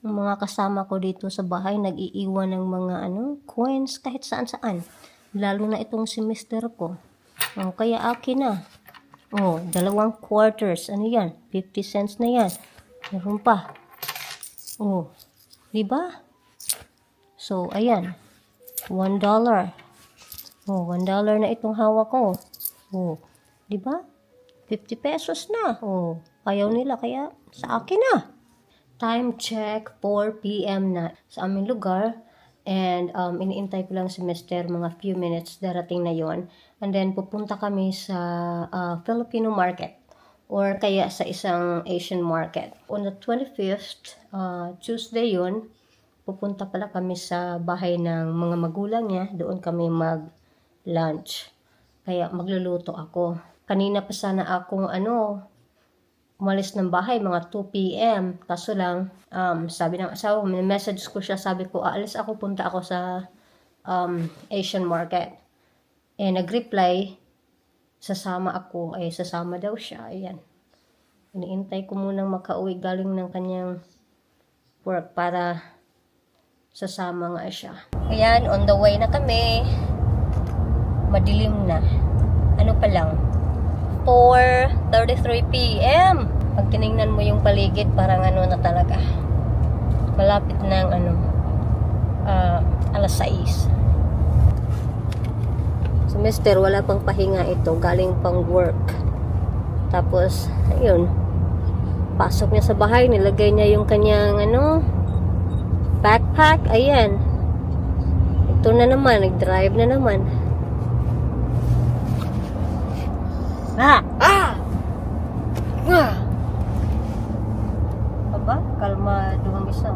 Ang mga kasama ko dito sa bahay nag-iiwan ng mga coins kahit saan-saan. Lalo na itong si mister ko. Kaya akin na. 2 quarters. Ano yan? 50 cents na yan. Meron pa. Diba? So, ayan. $1. $1 na itong hawak ko. Diba? 50 pesos na. Ayaw nila kaya sa akin na. Time check, 4 p.m. na sa aming lugar. And iniintay ko lang si mister, mga few minutes darating na yon. And then pupunta kami sa Filipino market or kaya sa isang Asian market. On the 25th, Tuesday yun, pupunta pala kami sa bahay ng mga magulang niya. Doon kami mag-lunch. Kaya magluluto ako. Kanina pa sana akong umalis ng bahay mga 2 p.m. Kaso lang, sabi ng asawa ko, message ko siya, sabi ko, aalis ako, punta ako sa Asian market. Nag-reply, sasama ako, sasama daw siya, ayan. Iniintay ko munang makauwi galing ng kanyang work para sasama nga siya. Ayan, on the way na kami. Madilim na. Ano pa lang? 4:33 p.m. Pag tinignan mo yung paligid, parang na talaga. Malapit ng alas 6. So, mister, wala pang pahinga ito. Galing pang work. Tapos, ayun. Pasok niya sa bahay, nilagay niya yung kanyang backpack. Ayan. Ito na naman, nag-drive na naman. Aba, kalmado ang isa.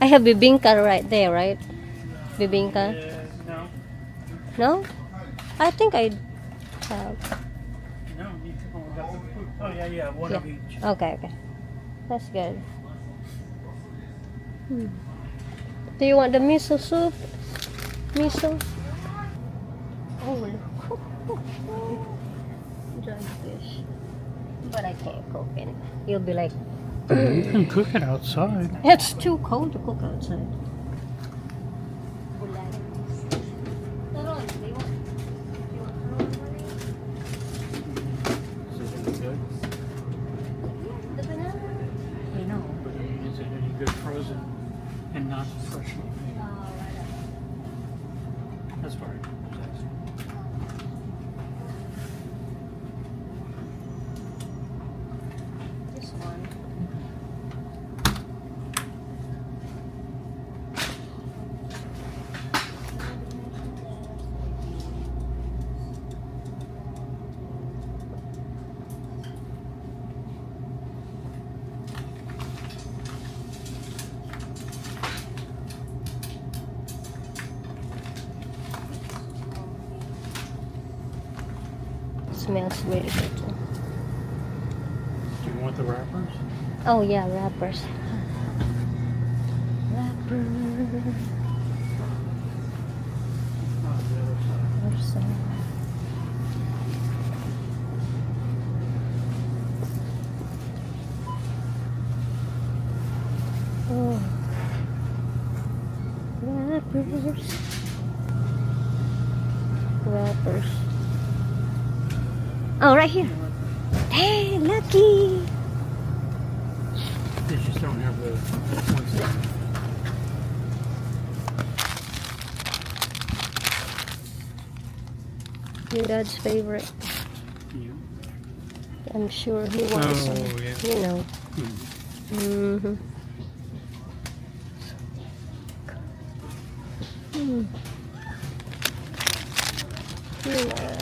I have bibingka right there, right? Bibingka? No. No? I think I have. No, you got the food. Oh, yeah, one of each. Okay. That's good. Do you want the miso soup? Miso? Oh, look. Dry fish. But I can't cook it. You'll be like, You can cook it outside. it's too cold to cook outside. Is it any good? The banana? I know, but is it any good frozen and not freshly made? That's fine. This one. Smells really good too. Do you want the wrappers? Oh yeah, wrappers. Wrapper. Oh, the other side. Other side. Oh. Wrappers. Wrappers. slippers. Oh, right here. Hey, lucky. They just don't have the ones that. Your dad's favorite. Yeah. I'm sure he wants Oh, them. yeah. You know. Mm-hmm. Yeah.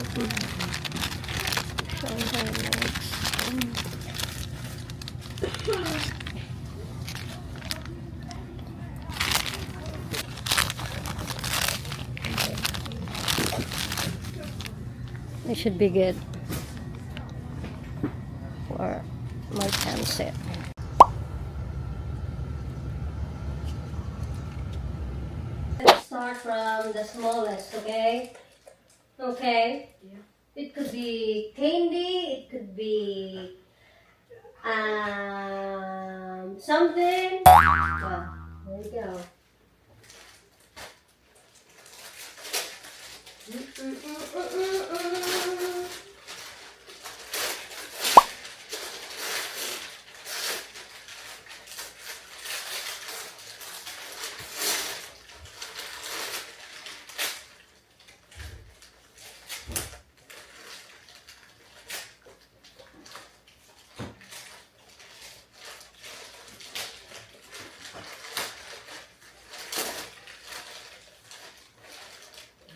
Shanghai lights. It should be good for my pen set. Let's start from the smallest, okay? Okay? Yeah. It could be candy, it could be something. Well, there you go.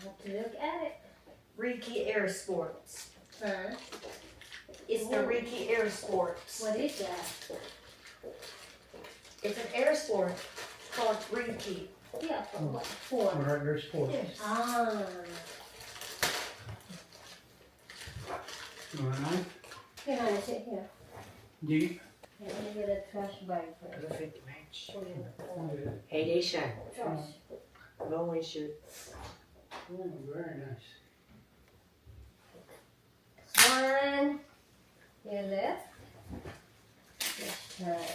Have to look at it. Reiki Air Sports. Huh? It's the Reiki Air Sports. What is that? It's an air sport called Reiki. Yeah, for what? For? What are your sports? Yes. Ah. You want a knife? Here, honey, sit here. Deep? Here, let me get a trash bag first. Perfect match. Yeah. Hey, Desha. Trash. Long way shoot. Oh, very nice. One. Your left. This time.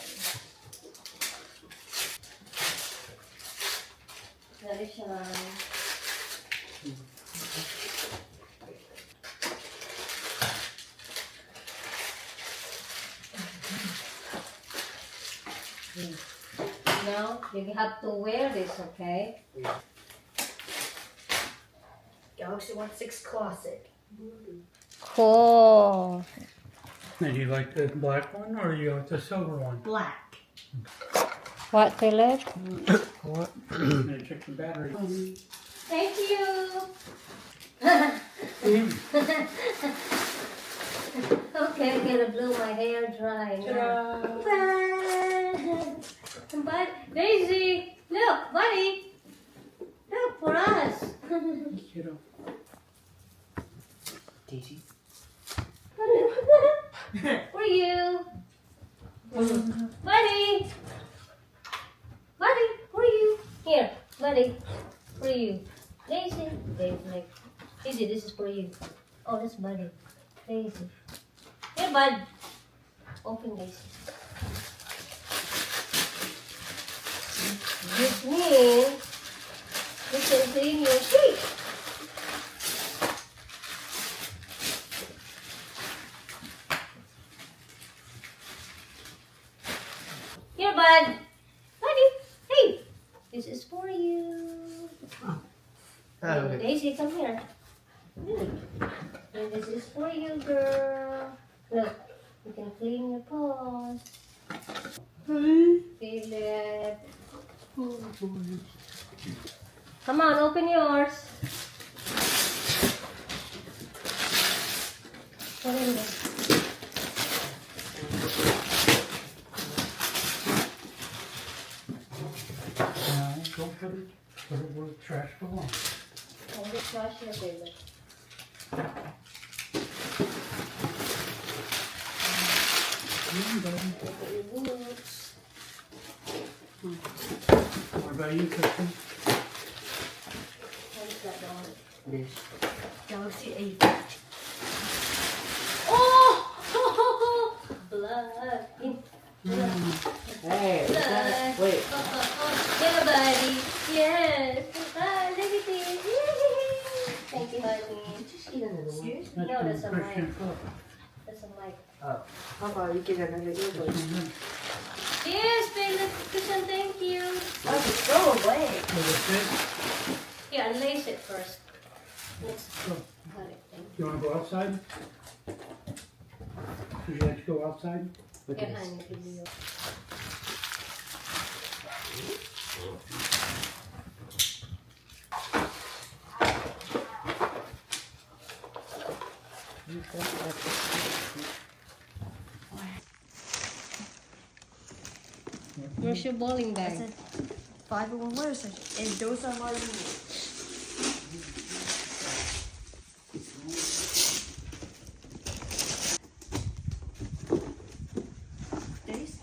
Very shine. Now you have to wear this, okay? Galaxy 1/6 Classic. Cool. And you like the black one or you like the silver one? Black. What, Philip? What? Gonna check the battery. Thank you. Okay, I'm gonna blow my hair dry now. But Daisy, look, buddy, look for us. Kiddo. Daisy. For you, buddy, buddy, for you. Here, buddy, for you. Daisy, Daisy, Daisy, this is for you. Oh, that's buddy, Daisy. Here, bud. Open Daisy. This means you can clean your teeth. Here, bud. Buddy, hey, this is for you. Hey, Daisy, come here. And this is for you, girl. Look, you can clean your paws. Feel it. Come on, open yours. Put it in there. Now, go put it where the trash belongs. All the trash here, baby. Open your boots. What about you, Kristen? What is that on? This. Galaxy 8. Oh! Blood. Hey, is that, wait. Yeah, buddy. Yes. Ah, look at this. Yay. Thank you, honey. get another one. That's No, from that's a Christian mic. Cook. That's a mic. How about you get another earbud? Yes, babe, Christian, thank you. Oh, just go away. So that's it. Yeah, unlace it first. Let's So, cut it. Thank you want to go outside? Would you like to go outside? Look you. at this. Honey, give you. Where's your bowling bag? That's it. 501 water station. And those are my rules. Daisy.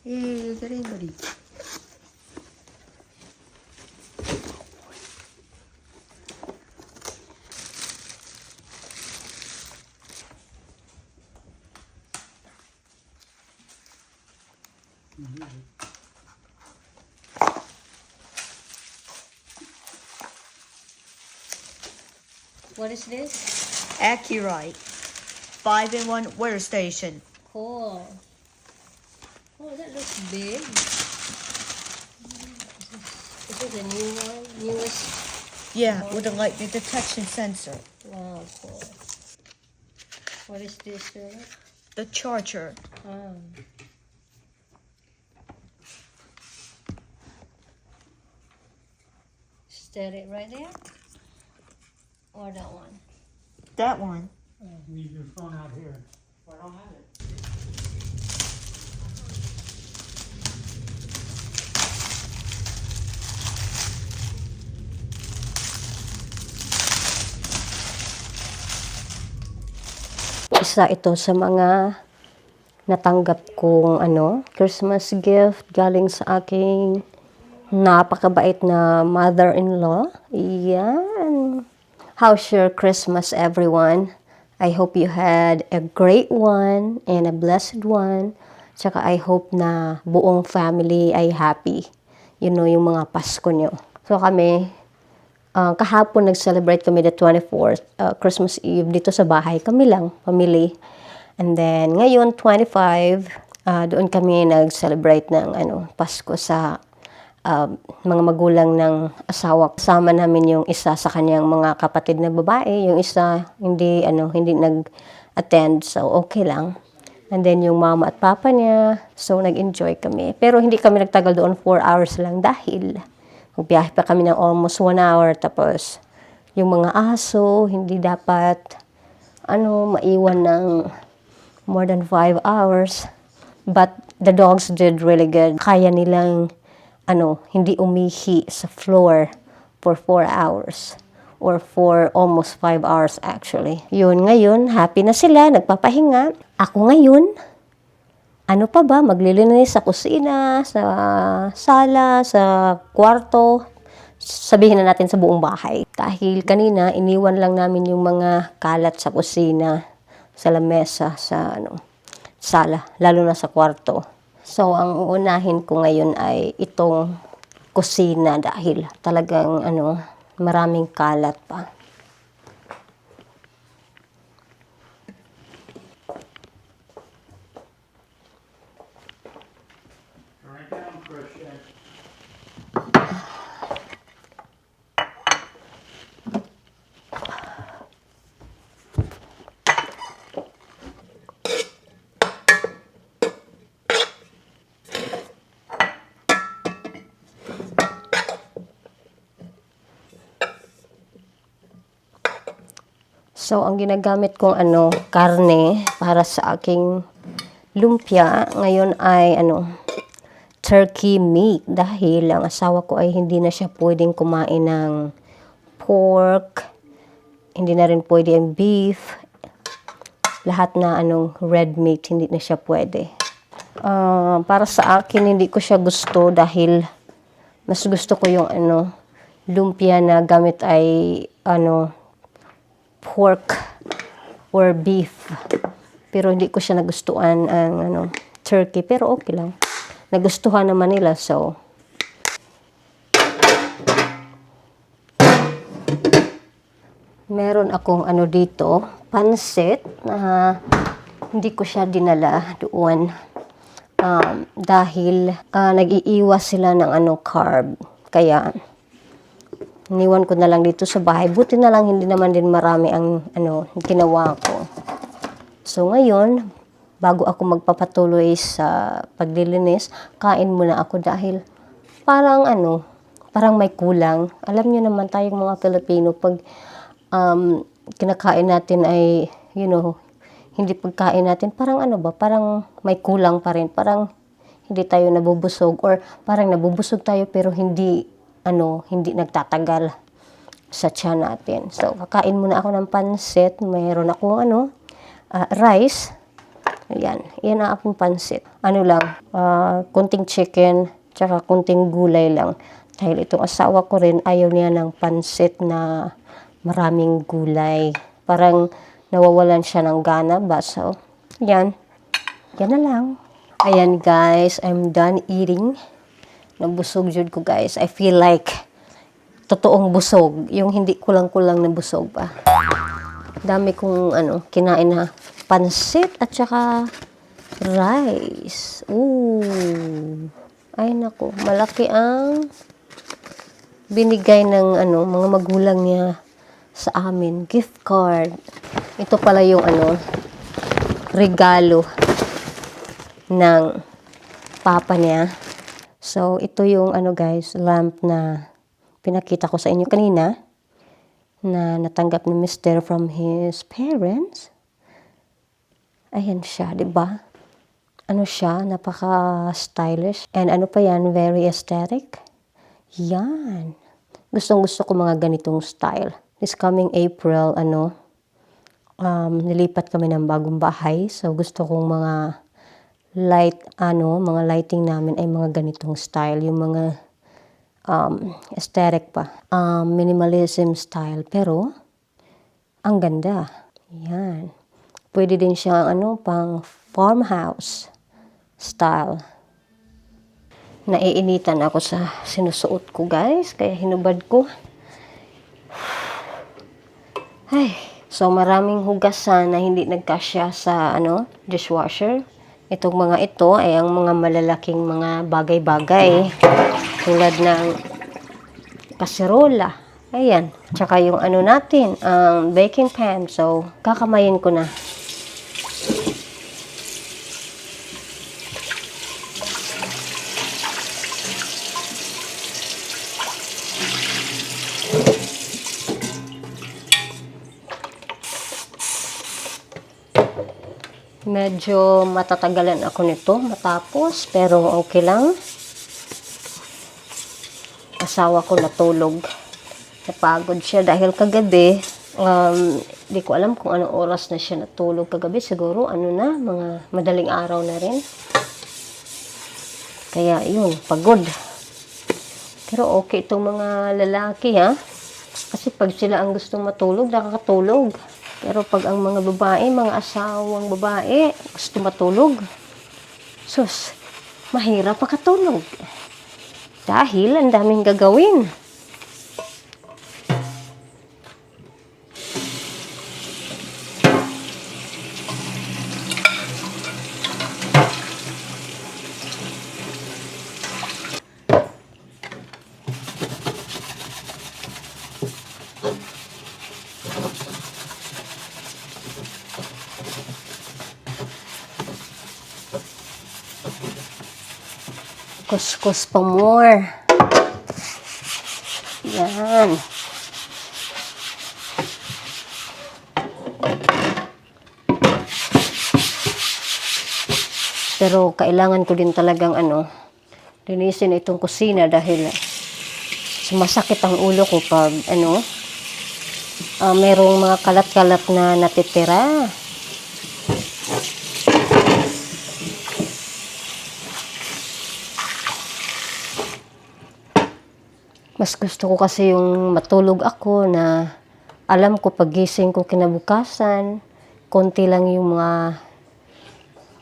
Hey, get in, buddy. What is this? Accurite. 5-in-1 water station. Cool. Oh, that looks big. Is this a new one? Newest? Yeah, with a lightning detection sensor. Wow, cool. What is this, Philip? The charger. Oh. Set it right there? Or that one? That one. Leave your phone out here. I don't have it. Isa ito sa mga natanggap kong Christmas gift galing sa aking napakabait na mother-in-law. Yan. How's your Christmas, everyone? I hope you had a great one and a blessed one. Tsaka I hope na buong family ay happy. You know, yung mga Pasko nyo. So kami, kahapon nag-celebrate kami the 24th, Christmas Eve, dito sa bahay. Kami lang, family. And then, ngayon, 25, doon kami nag-celebrate ng Pasko sa mga magulang ng asawa. Kasama namin yung isa sa kanyang mga kapatid na babae. Yung isa, hindi nag-attend. So, okay lang. And then, yung mama at papa niya. So, nag-enjoy kami. Pero hindi kami nagtagal doon 4 hours lang dahil magbiyahe pa kami ng almost 1 hour. Tapos, yung mga aso, hindi dapat maiwan ng more than 5 hours. But the dogs did really good. Kaya nilang hindi umihi sa floor for 4 hours. Or for almost 5 hours actually. Yun, ngayon, happy na sila, nagpapahinga. Ako ngayon, pa ba, maglilinis sa kusina, sa sala, sa kwarto. Sabihin na natin sa buong bahay. Dahil kanina, iniwan lang namin yung mga kalat sa kusina, sa lamesa, sa sala, lalo na sa kwarto. So, ang uunahin ko ngayon ay itong kusina dahil talagang maraming kalat pa. Right down, Christian. So, ang ginagamit kong karne para sa aking lumpia ngayon ay turkey meat dahil ang asawa ko ay hindi na siya pwedeng kumain ng pork, hindi na rin pwede ang beef, lahat na red meat hindi na siya pwede. Para sa akin hindi ko siya gusto dahil Mas gusto ko yung lumpia na gamit ay pork or beef. Pero hindi ko siya nagustuhan ang turkey, pero okay lang. Nagustuhan naman nila, so meron akong dito, pansit na hindi ko siya dinala doon. Dahil nag-iiwas sila ng carb. Kaya iniwan ko na lang dito sa bahay. Buti na lang hindi naman din marami ang ginawa ko. So ngayon, bago ako magpapatuloy sa paglilinis, kain muna ako dahil parang parang may kulang. Alam niyo naman tayong mga Pilipino, pag kinakain natin ay, hindi pagkain natin, parang parang may kulang pa rin. Parang hindi tayo nabubusog or parang nabubusog tayo pero hindi nagtatagal sa tiyan natin. So, kakain muna ako ng pansit. Mayroon akong rice. Ayan, yan ang aking pansit. Kunting chicken, tsaka kunting gulay lang. Dahil itong asawa ko rin, ayaw niya ng pansit na maraming gulay. Parang nawawalan siya ng gana ba? So, yan. Yan na lang. Ayan guys, I'm done eating. Nabusog jud ko guys. I feel like totoong busog. Yung hindi kulang-kulang na busog pa. Dami kong kinain na pansit at saka rice. Ooh. Ay nako, malaki ang binigay ng mga magulang niya sa amin. Gift card. Ito pala yung regalo ng papa niya. So, ito yung guys, lamp na pinakita ko sa inyo kanina na natanggap ni Mr. from his parents. Ayan siya, 'di ba? Siya, napaka-stylish. And pa yan, very aesthetic. Yan. Gustong-gusto ko mga ganitong style. This coming April, nilipat kami ng bagong bahay. So, gusto kong mga mga lighting namin ay mga ganitong style. Yung mga aesthetic pa. Minimalism style. Pero, ang ganda. Yan. Pwede din siya, pang farmhouse style. Naiinitan ako sa sinusuot ko, guys. Kaya hinubad ko. Ay, so maraming hugasan na hindi nagkasya sa dishwasher. Itong mga ito ay ang mga malalaking mga bagay-bagay tulad ng kaserola. Ayan, tsaka yung natin, baking pan. So, kakamayin ko na. Medyo matatagalan ako nito matapos, pero okay lang. Asawa ko natulog. Napagod siya dahil kagabi, di ko alam kung anong oras na siya natulog kagabi. Siguro mga madaling araw na rin. Kaya yun, pagod. Pero okay itong mga lalaki Kasi pag sila ang gustong matulog, nakakatulog. Pero pag ang mga babae, mga asawang babae, gusto matulog, sus, mahirap makatulog. Dahil ang daming gagawin. Kuskus pa more. Yan. Pero kailangan ko din talagang linisin itong kusina dahil sumasakit ang ulo ko pag merong mga kalat-kalat na natitira. Mas gusto ko kasi yung matulog ako na alam ko pagising ko kinabukasan, konti lang yung mga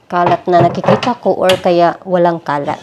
kalat na nakikita ko or kaya walang kalat.